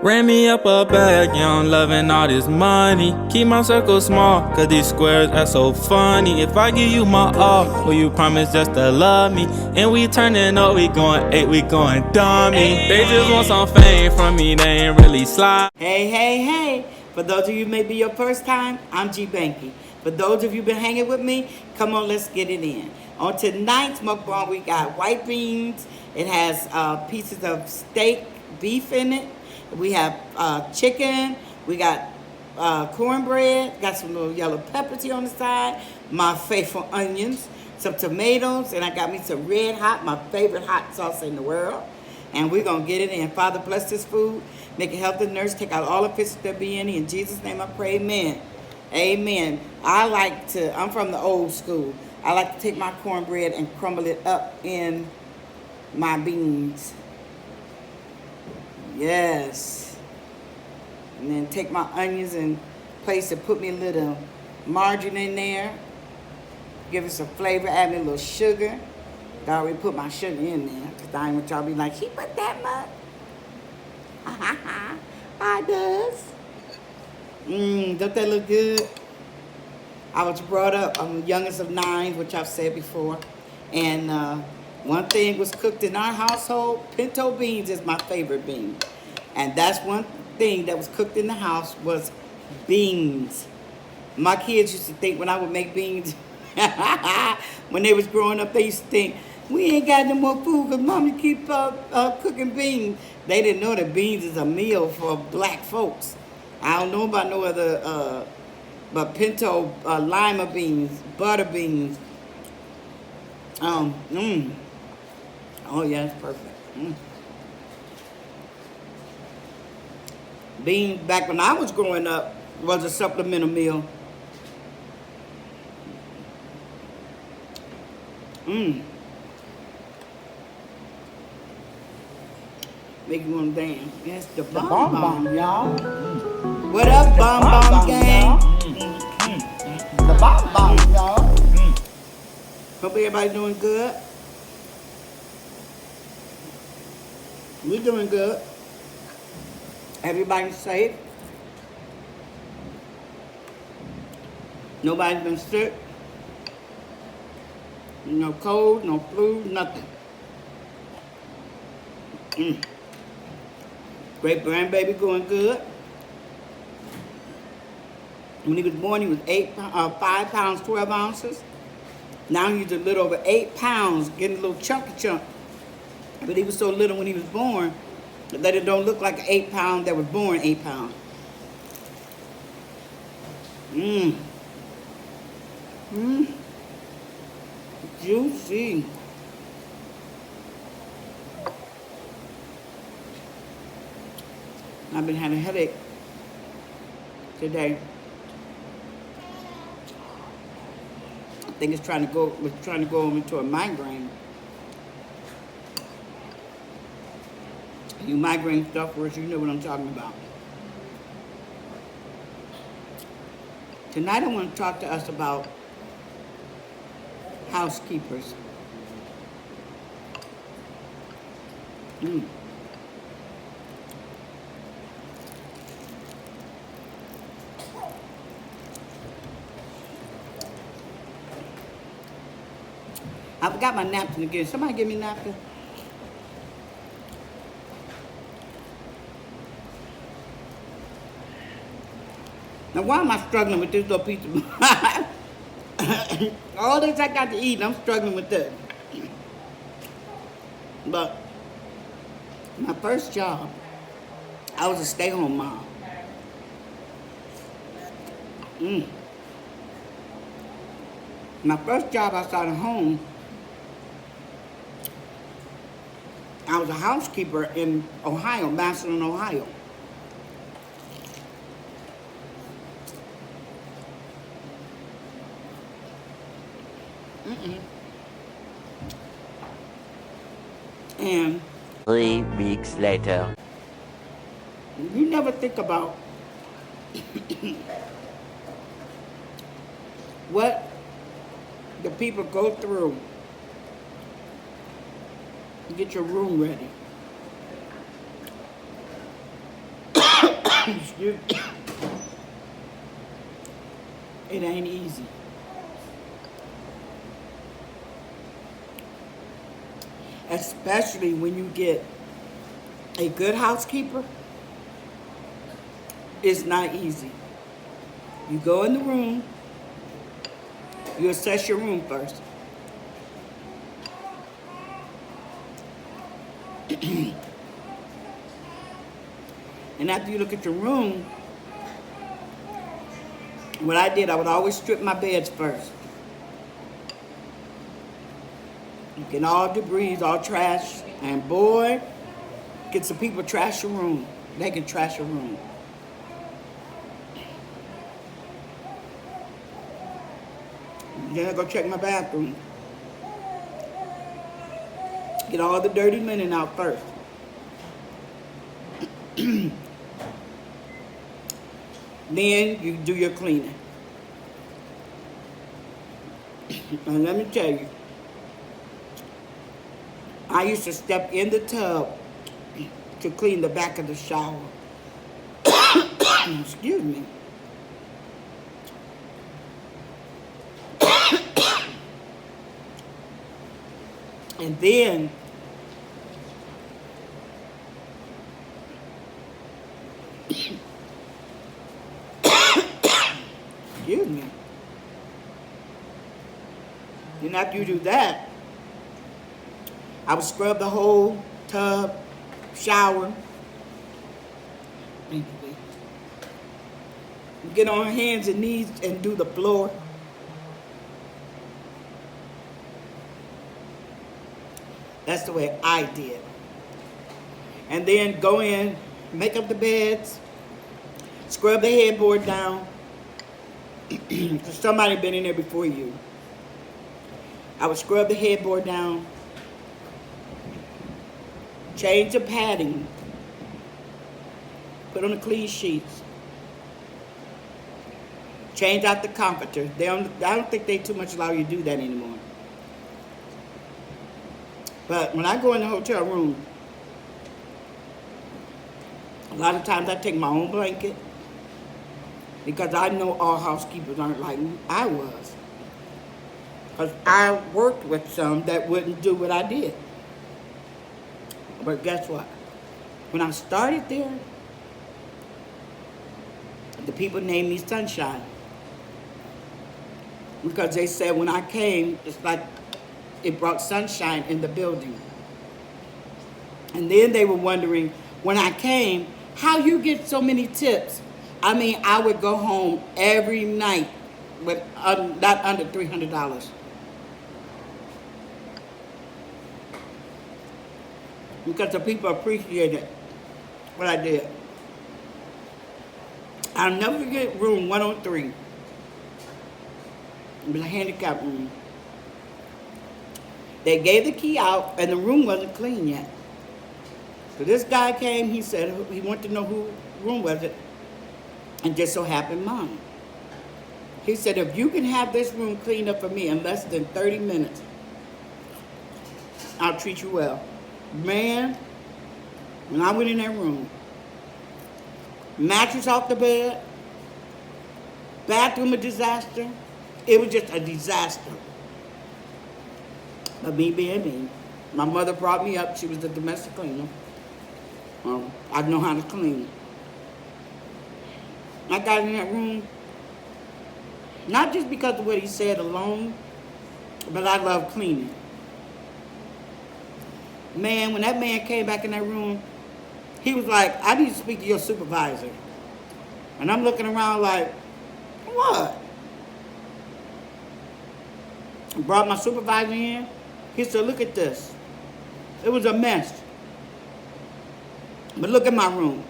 Ran me up a bag, young loving all this money. Keep my circle small, cause these squares are so funny. If I give you my all, will you promise just to love me? And we turning up, we going 8, we going dummy. They just want some fame from me, they ain't really slide. Hey, hey, hey. For those of you may be your first time, I'm Gbankie. For those of you been hanging with me, come on, let's get it in. On tonight's mukbang, we got white beans. It has pieces of steak, beef in it. We have chicken. We got cornbread. Got some little yellow peppers here on the side. My faithful onions. Some tomatoes. And I got me some red hot, my favorite hot sauce in the world. And we're going to get it in. Father, bless this food. Make it healthy, nurse. Take out all the fishes that be in it. In Jesus' name I pray, amen. Amen. I'm from the old school. I like to take my cornbread and crumble it up in my beans. Yes. And then take my onions and place it, put me a little margarine in there. Give it some flavor, add me a little sugar. I already put my sugar in there. Because I ain't want y'all to be like, he put that much? I does. Don't that look good? I was brought up, I'm the youngest of 9, which I've said before. And one thing was cooked in our household, pinto beans is my favorite bean. And that's one thing that was cooked in the house was beans. My kids used to think when I would make beans, when they was growing up, they used to think, we ain't got no more food because Mommy keep cooking beans. They didn't know that beans is a meal for black folks. I don't know about no other, but pinto, lima beans, butter beans. Oh yeah, it's perfect. Beans, back when I was growing up, was a supplemental meal. Make you want to dance. That's the bomb bomb, y'all. What up, bomb bomb gang? The bomb bomb, y'all. Hope everybody doing good. We doing good. Everybody's safe. Nobody's been sick. No cold, no flu, nothing. Great grandbaby going good. When he was born, he was 5 pounds, 12 ounces. Now he's a little over 8 pounds, getting a little chunky chunk. But he was so little when he was born that it don't look like an 8 pound that was born 8 pounds. Juicy. I've been having a headache today. I think it's trying to go over into a migraine. You migraine sufferers, you know what I'm talking about. Tonight I want to talk to us about housekeepers. I forgot my napkin again. Somebody give me a napkin. Now, why am I struggling with this little piece of... All this I got to eat, and I'm struggling with this. But my first job, I was a stay-home mom. My first job outside of home, I was a housekeeper in Ohio, Massillon, Ohio. And 3 weeks later. you never think about what the people go through to get your room ready. Excuse me. It ain't easy. Especially when you get a good housekeeper, it's not easy. You go in the room, you assess your room first. And after you look at your room, what I did, I would always strip my beds first. Get all debris, all trash, and boy, get some people trash your room. They can trash your room. Then I go check my bathroom. Get all the dirty linen out first. Then you do your cleaning. And let me tell you, I used to step in the tub to clean the back of the shower. Excuse me. And then excuse me. Then after you do that, I would scrub the whole tub, shower. Get on hands and knees and do the floor. That's the way I did. And then go in, make up the beds, scrub the headboard down. Because somebody been in there before you. I would scrub the headboard down, change the padding, put on the clean sheets, change out the comforters. I don't think they too much allow you to do that anymore. But when I go in the hotel room, a lot of times I take my own blanket because I know all housekeepers aren't like I was. Because I worked with some that wouldn't do what I did. But guess what? When I started there, the people named me Sunshine. Because they said when I came, it's like it brought sunshine in the building. And then they were wondering, when I came, how you get so many tips? I mean, I would go home every night with not under $300. Because the people appreciated what I did. I'll never forget room 103. It was a handicapped room. They gave the key out and the room wasn't clean yet. So this guy came, he said he wanted to know who room was it, and just so happened mine. He said, if you can have this room cleaned up for me in less than 30 minutes, I'll treat you well. Man, when I went in that room, mattress off the bed, bathroom a disaster. It was just a disaster. But me being me, my mother brought me up. She was the domestic cleaner. I know how to clean. I got in that room, not just because of what he said alone, but I love cleaning. Man, when that man came back in that room, he was like, I need to speak to your supervisor. And I'm looking around like, what? I brought my supervisor in. He said, look at this. It was a mess. But look at my room.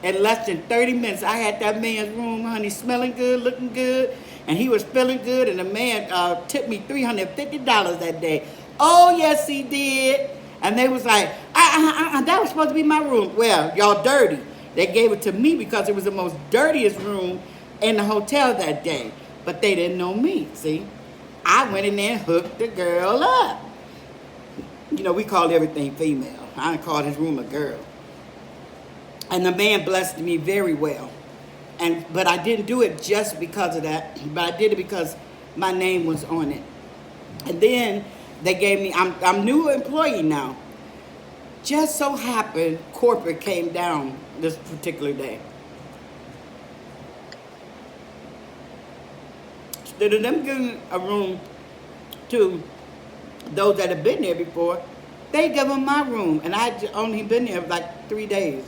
In less than 30 minutes, I had that man's room, honey, smelling good, looking good, and he was feeling good, and the man tipped me $350 that day. Oh, yes, he did. And they was like, that was supposed to be my room. Well, y'all dirty. They gave it to me because it was the most dirtiest room in the hotel that day. But they didn't know me, see? I went in there and hooked the girl up. You know, we call everything female. I called his room a girl. And the man blessed me very well. But I didn't do it just because of that, but I did it because my name was on it. And then they gave me, I'm new employee now. Just so happened corporate came down this particular day. Instead of them giving a room to those that have been there before, they gave them my room, and I had only been there like 3 days.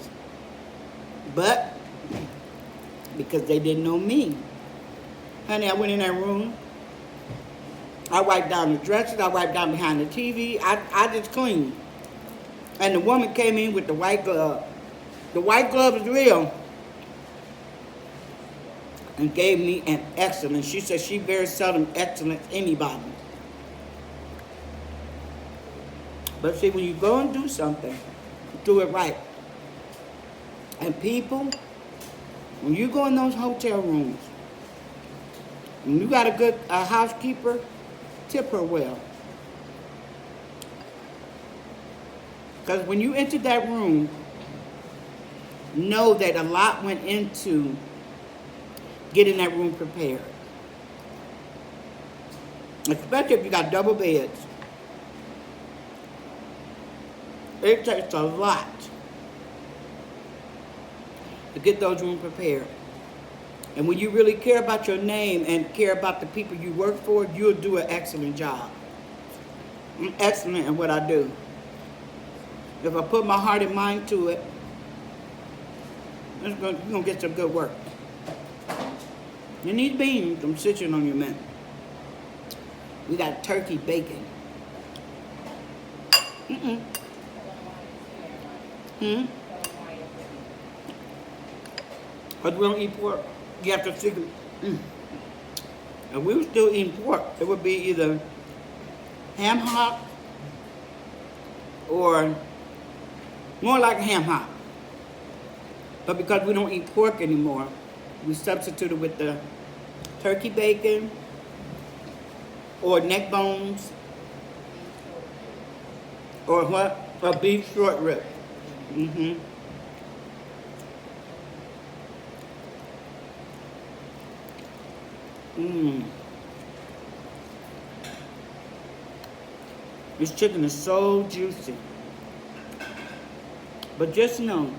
But because they didn't know me, honey, I went in that room. I wiped down the dresses. I wiped down behind the TV. I just cleaned. And the woman came in with the white glove. The white glove is real. And gave me an excellent. She said she very seldom excellent anybody. But see, when you go and do something, do it right. And people, when you go in those hotel rooms, when you got a good housekeeper, tip her well. Because when you enter that room, know that a lot went into getting that room prepared. Especially if you got double beds. It takes a lot to get those rooms prepared. And when you really care about your name and care about the people you work for, you'll do an excellent job. I'm excellent in what I do. If I put my heart and mind to it, you're going to get some good work. You need beans. I'm sitting on your man. We got turkey bacon. But we don't eat pork. You have to figure. If we were still eating pork, it would be either ham hock or more like a ham hock. But because we don't eat pork anymore, we substituted with the turkey bacon or neck bones or what? A beef short rib. This chicken is so juicy. But just know,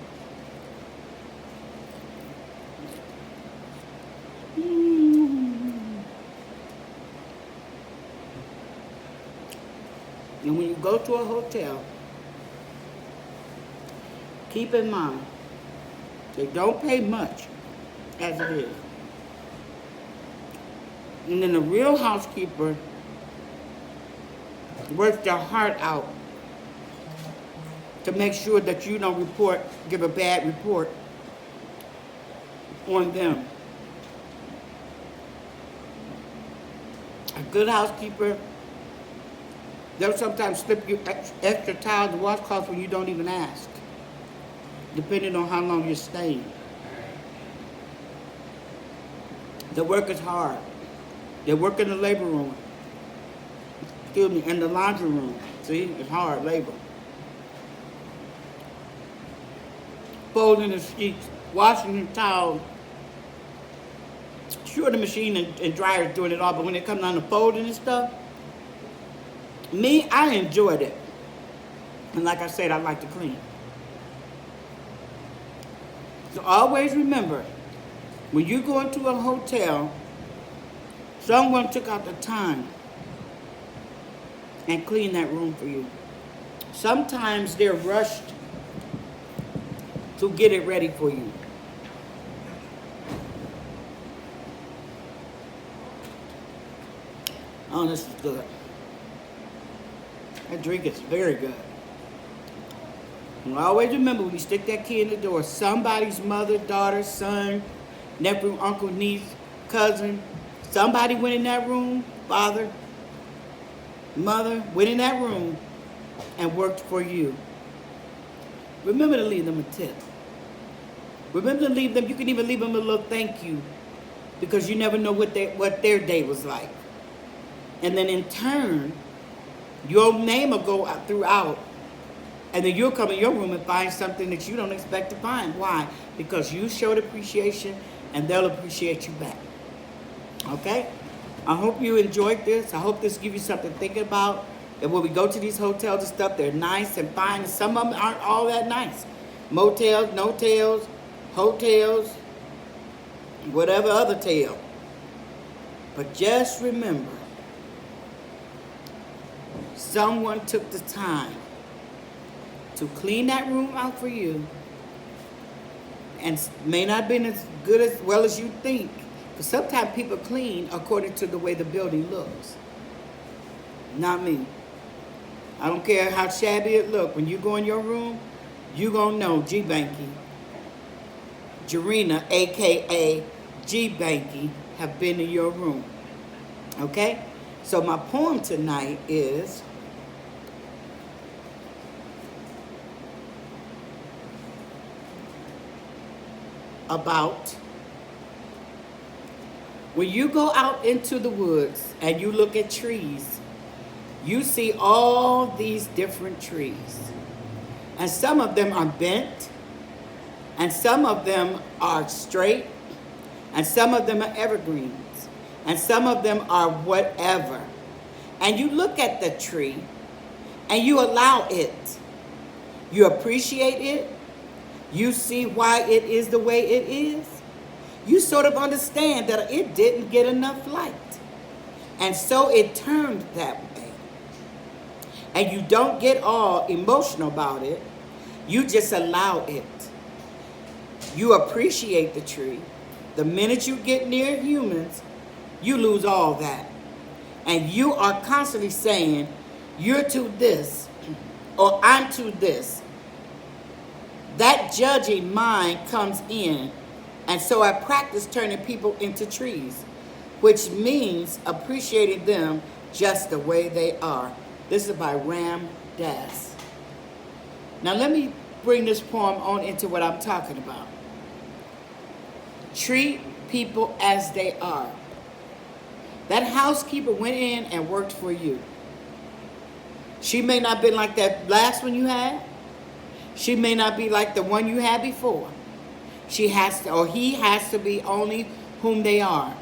and when you go to a hotel, keep in mind, they don't pay much as it is. And then the real housekeeper works their heart out to make sure that you don't give a bad report on them. A good housekeeper, they'll sometimes slip you extra towels and washcloths when you don't even ask, depending on how long you're staying. The work is hard. They work in the labor room. Excuse me, in the laundry room. See, it's hard labor. Folding the sheets, washing the towels. Sure, the machine and dryer is doing it all, but when it comes down to folding and stuff, I enjoyed it. And like I said, I like to clean. So always remember, when you go into a hotel, someone took out the time and cleaned that room for you. Sometimes they're rushed to get it ready for you. Oh, this is good. That drink is very good. And always remember, when you stick that key in the door, somebody's mother, daughter, son, nephew, uncle, niece, cousin, somebody went in that room, father, mother, went in that room and worked for you. Remember to leave them a tip. Remember to leave them, you can even leave them a little thank you, because you never know what their day was like. And then in turn, your name will go out throughout And then you'll come in your room and find something that you don't expect to find. Why? Because you showed appreciation and they'll appreciate you back. Okay? I hope you enjoyed this. I hope this gives you something to think about. And when we go to these hotels and stuff, they're nice and fine. And some of them aren't all that nice. Motels, no-tels, hotels, whatever other tale. But just remember, someone took the time to clean that room out for you, and may not have been as good as well as you think. But sometimes people clean according to the way the building looks. Not me. I don't care how shabby it look. When you go in your room, you gonna know Gbankie, Jarena, aka Gbankie, have been in your room. Okay? So my poem tonight is about when you go out into the woods and you look at trees, you see all these different trees. And some of them are bent, and some of them are straight, and some of them are evergreens, and some of them are whatever. And you look at the tree and you allow it. You appreciate it. You see why it is the way it is. You sort of understand that it didn't get enough light. And so it turned that way. And you don't get all emotional about it. You just allow it. You appreciate the tree. The minute you get near humans, you lose all that. And you are constantly saying, you're to this, or I'm to this. That judging mind comes in. And so I practice turning people into trees, which means appreciating them just the way they are. This is by Ram Dass. Now let me bring this poem on into what I'm talking about. Treat people as they are. That housekeeper went in and worked for you. She may not have been like that last one you had. She may not be like the one you had before. She has to, or he has to be only whom they are.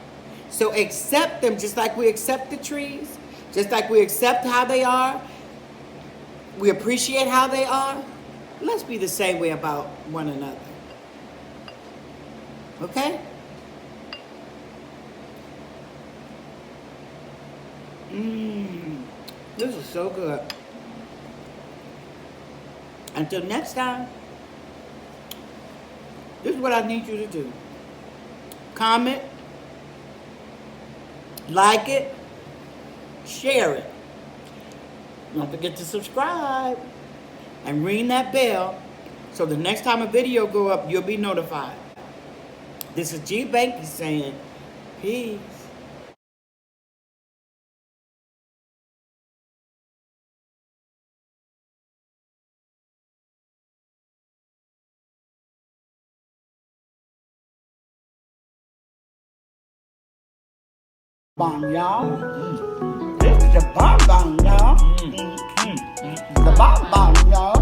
So accept them just like we accept the trees, just like we accept how they are. We appreciate how they are. Let's be the same way about one another. Okay? This is so good. Until next time, this is what I need you to do. Comment, like it, share it. Don't forget to subscribe and ring that bell so the next time a video go up, you'll be notified. This is Gbankie saying peace. Bomb, y'all. This is the bomb, y'all. The bomb, y'all.